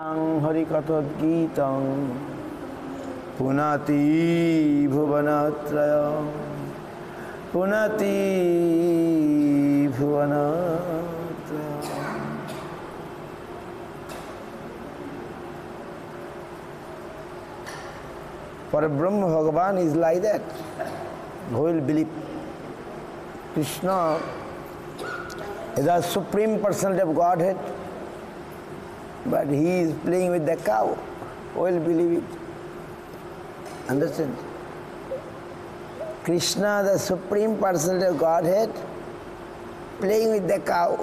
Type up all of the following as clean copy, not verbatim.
हरिकथोद्गीतं पुनाति भुवनत्रयं पुनाति भुवनत्रयम्। For Brahma Bhagavan is like that. Who will believe? Krishna is the Supreme Personality of Godhead, but he is playing with the cow. Who will believe it? Understand? Krishna, the Supreme Personality of Godhead, playing with the cow.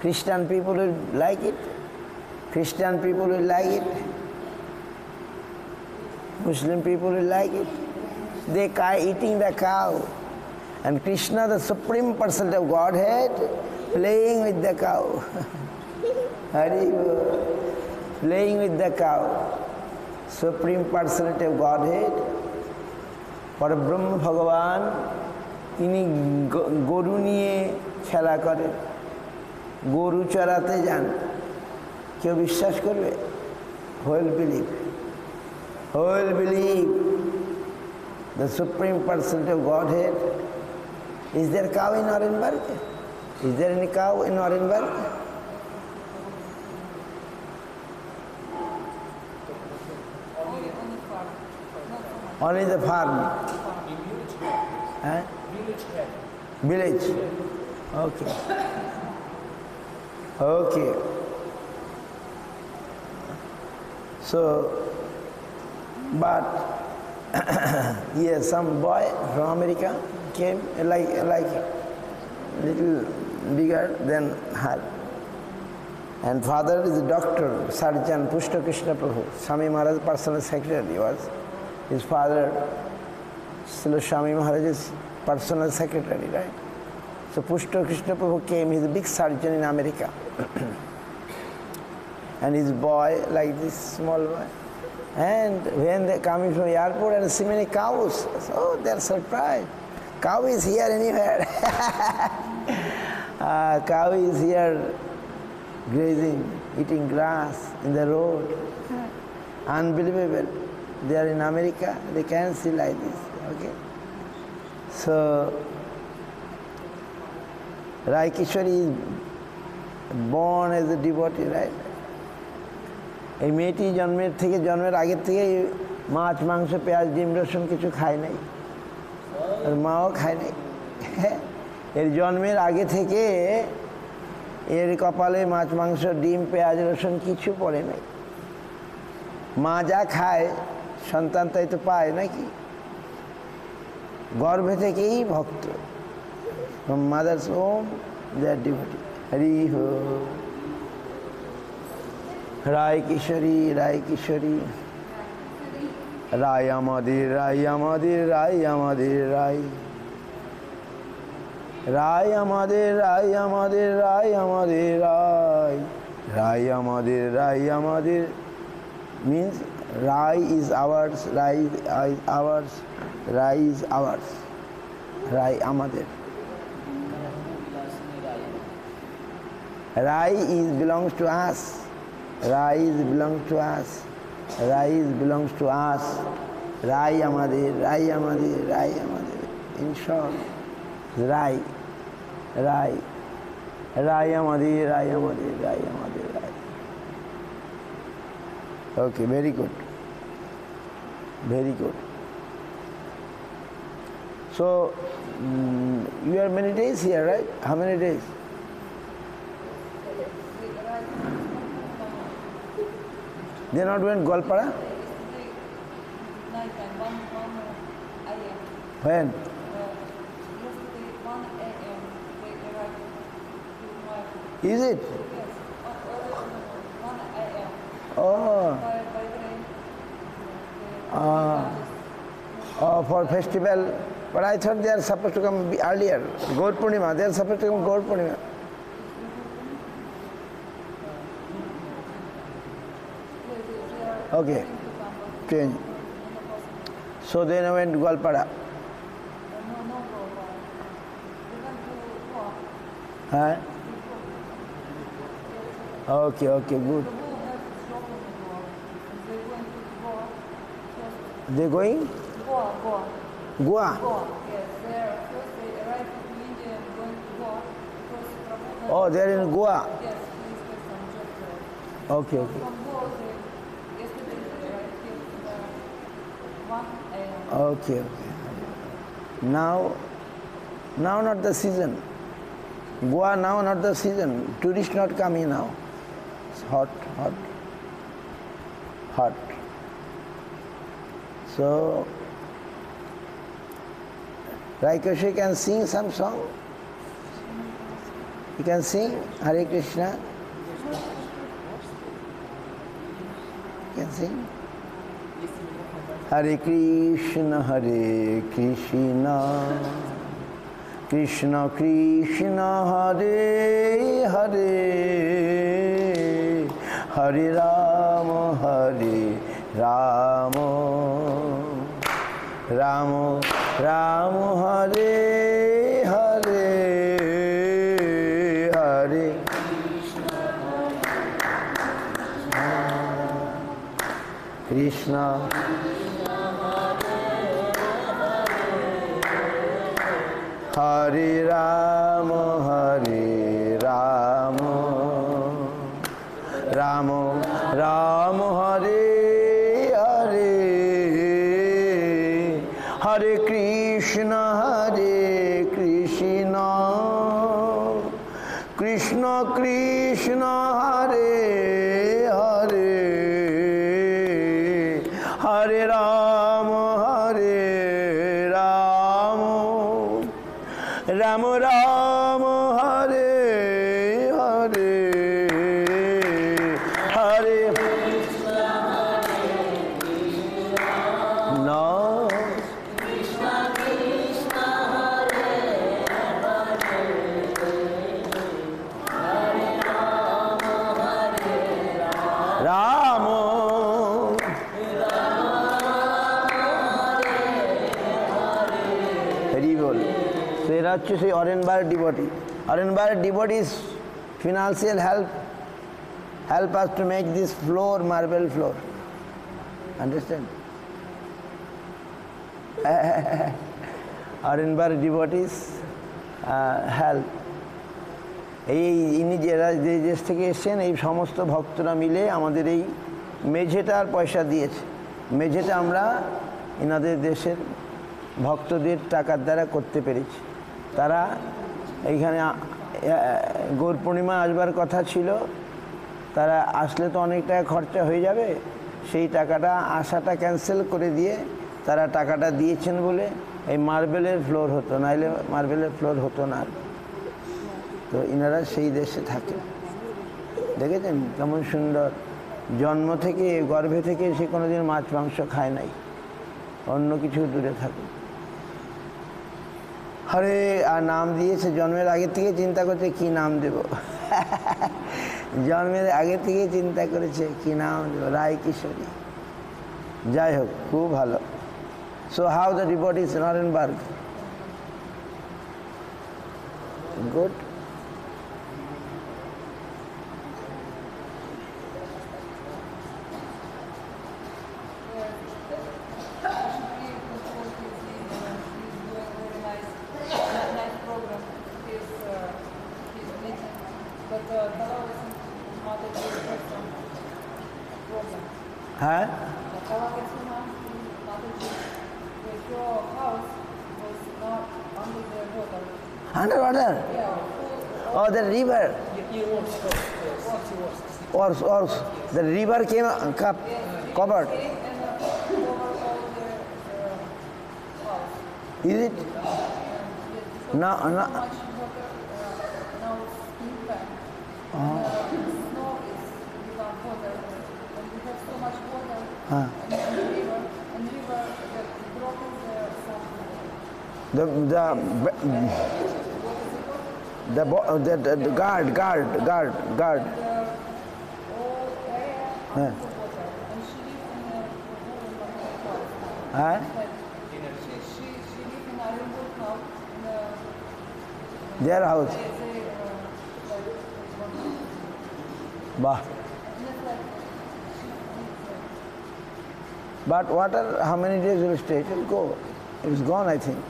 Christian people will like it. Christian people will like it. Muslim people will like it. They eating the cow. And Krishna, the Supreme Personality of Godhead, playing with the cow. Hari playing with the cow. Supreme Personality of Godhead. For Brahma Bhagavan, তিনি গরু নিয়ে খেলা করেন, গরু চড়াতে যান। কেউ বিশ্বাস করবে? Who will believe? Who will believe? The Supreme Personality of Godhead. Is there cow in Orenburg? Is there any cow in Orenburg? Only the farm. Huh? Village. Okay. Okay. So, but yes, some boy from America came like little bigger than her. And father is a doctor, surgeon, Pushta Krishna Prabhu. Swami Maharaj's personal secretary was his father. Srila Swami Maharaj's personal secretary, right? So Pushta Krishna Prabhu came. He's a big surgeon in America. And his boy, like this small boy. And when they coming from the airport and see many cows, oh, they're surprised. Cow is here anywhere. Cow is here grazing, eating grass in the road. Unbelievable. They are in America, they can't see like this. Okay. So Rai Kishori is born as a devotee, right? এই মেয়েটি জন্মের আগের থেকে মাছ মাংস পেঁয়াজ ডিম রসুন কিছু খায় নাই, আর মাও খায় নাই। এর জন্মের আগে থেকে এর কপালে মাছ মাংস ডিম পেঁয়াজ রসুন কিছু পড়ে নাই। মা যা খায় সন্তান তাই তো পায় নাকি? গর্ভে থেকেই ভক্ত। মাদার্স ওম দেয়ার ডিভোটি। হরি হো। রায় কিশোরী, রায় কিশোরী, রায় আমাদের, রায় আমাদের, রায় আমাদের, রায় রায় আমাদের, রায় আমাদের, রায় আমাদের, রায় রায় আমাদের, রায় আমাদের means Rai is ours, Rai is ours, Rai is ours, Rai আমাদের। Rai is belongs to us. Rai belongs to us. Rai belongs to us. Rai আমাদের, Rai আমাদের, Rai আমাদের। In short, Rai, Rai, Rai আমাদের, Rai আমাদের, Rai আমাদের, Rai. Okay, very good. Very good. So, you are many days here, right? How many days? They not went Golpara? When? Is it? Oh. Oh, for festival. But I thought they are supposed to come earlier. Gaur Purnima. They are supposed to come Gaur Purnima. Okay. Change. So then I went to Golpara. Huh? Okay, okay, good. They're going? Goa, Goa. Goa? Goa, yes. First they arrived in India and going to Goa. Because Prabhupada... Oh, they're in Goa? Yes, please get some job there. Okay, okay. From Goa, yesterday they arrived here in 1 a.m. Okay, okay. Now not the season. Goa now not the season. Tourists not coming now. It's hot, hot, hot. So, Raikoshi can sing some song. You can sing Hare Krishna. You can sing. Hare Krishna, Krishna Krishna, Hare Hare, Hare Rama, Rama Rama, Hare Hare, Hare Krishna. Hare Rama, Rama Rama, Hare Hare, Hare Krishna, Krishna Krishna, Hare Hare, Hare Rama, Rama Rama, Hare Hare, Hare No. Rama. Very well. So এরা হচ্ছে সেই Nuremberg devotee. Nuremberg devotees financial help us to make this floor marble floor. Understand? Nuremberg devotees help. ইনি যে দেশ থেকে এসছেন এই সমস্ত ভক্তরা মিলে আমাদের এই মেঝেটার পয়সা দিয়েছে। মেঝেটা আমরা এনাদের দেশের ভক্তদের টাকার দ্বারা করতে পেরেছি। তারা এইখানে গৌর পূর্ণিমা আসবার কথা ছিল, তারা আসলে তো অনেক টাকা খরচা হয়ে যাবে, সেই টাকাটা আসাটা ক্যান্সেল করে দিয়ে তারা টাকাটা দিয়েছেন বলে এই মার্বেলের ফ্লোর হতো, নাইলে মার্বেলের ফ্লোর হতো না। তো ইনারা সেই দেশে থাকে। দেখেছেন কেমন সুন্দর, জন্ম থেকে গর্ভে থেকে সে কোনোদিন মাছ মাংস খায় নাই, অন্য কিছু দূরে থাকে। হরে আর নাম দিয়েছে, জন্মের আগে থেকে চিন্তা করছে কি নাম দেব। জন্মের আগে থেকে চিন্তা করেছে কি নাম দেব, রায় কিশোরী। যাই হোক, খুব ভালো। So how the devotees in Nuremberg? Good. Huh? Underwater? Oh, the river. Or the river came covered. Is it? No. The guard. Huh? Their house. Bah. But water, how many days will it stay? It will go. It's gone, I think.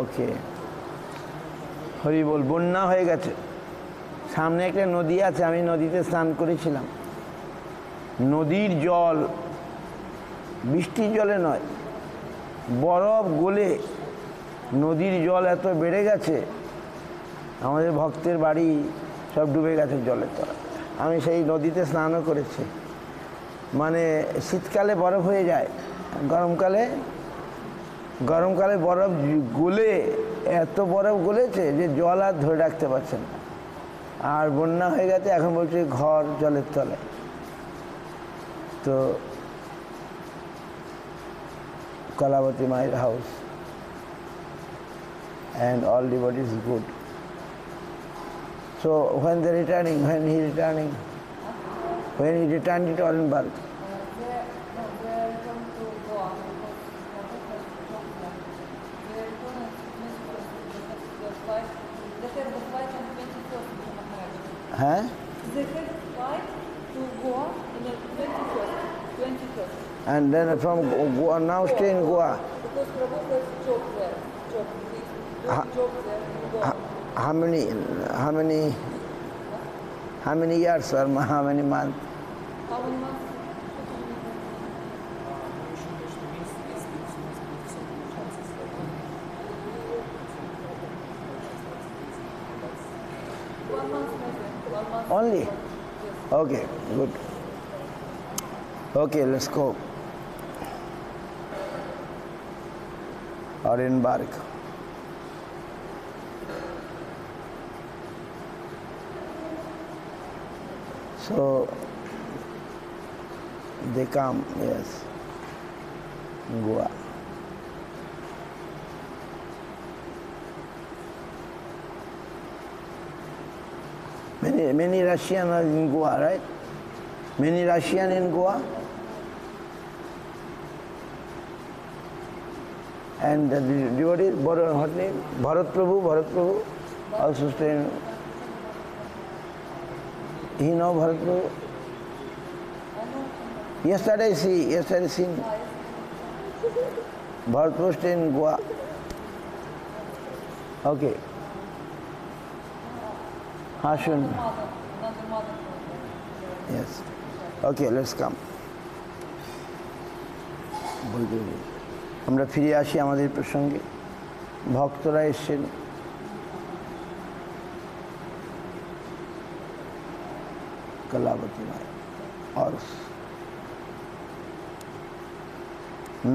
ওকে হরি বল। বন্যা হয়ে গেছে, সামনে একটা নদী আছে, আমি নদীতে স্নান করেছিলাম। নদীর জল বৃষ্টির জলে নয়, বরফ গলে নদীর জল এত বেড়ে গেছে, আমাদের ভক্তের বাড়ি সব ডুবে গেছে জলের তলায়। আমি সেই নদীতে স্নানও করেছি। মানে শীতকালে বরফ হয়ে যায়, গরমকালে বরফ গলে এত বরফ গলেছে যে জল আর ধরে রাখতে পারছে না। আর বন্যা হয়ে গেছে, এখন বলছে ঘর জলের তলায়। তো Kalavati my house and all devotees is good. So when he returning when he returned to Orenburg. They're going to go on the flight. They have the flight on 21st to Maharashtra. Huh? They have flight to Goa in the 21st. And then from Goa, now stay in Goa. Because Prabhupada's job there. Job there in Goa. How many years or how many months? How many months? One month maybe. 1 month. Only? Yes. Okay, good. Okay, let's go. Orenburg. So they come, yes, Goa. Many Russian are in Goa, right? Many Russian in Goa. And the devotee, what name? Bharat Prabhu also stay in. He know Bharat Prabhu? Yesterday seen. Bharat Prabhu stay in Goa. Okay. Hashun. Yes. Okay, let's come. আমরা ফিরে আসি আমাদের প্রসঙ্গে। ভক্তরা এসেছেন, কলাবতী মায়। আর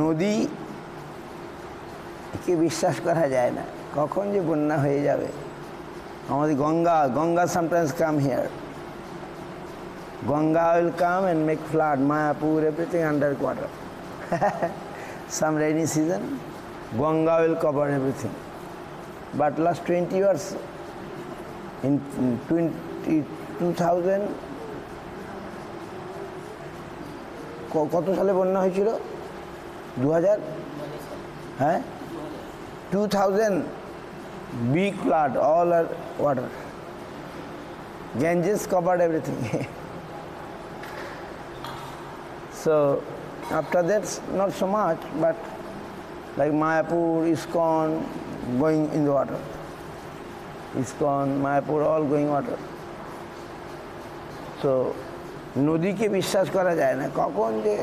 নদীকে বিশ্বাস করা যায় না, কখন যে বন্যা হয়ে যাবে। আমাদের Ganga sometimes come here. Ganga will come and make flood, Mayapur, everything underwater. Some rainy season, Ganga will cover everything. But last 20 years, in 2000, কত সালে বন্যা হয়েছিল? 2000? হ্যাঁ, 2000 big flood, all are water. Ganges covered everything. So after that, not so much, but like Mayapur, ISKCON going in the water. ISKCON, Mayapur, all going water. So নদীকে বিশ্বাস করা যায় না, কখন যে।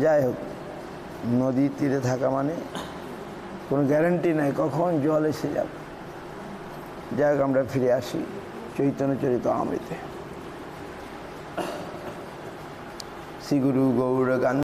যাই হোক, নদীর তীরে থাকা মানে কোনো গ্যারান্টি নাই কখন জল এসে যাবে। যাই হোক, আমরা ফিরে আসি চৈতন্য চরিতামৃতে। শ্রী গুরু গৌর গান।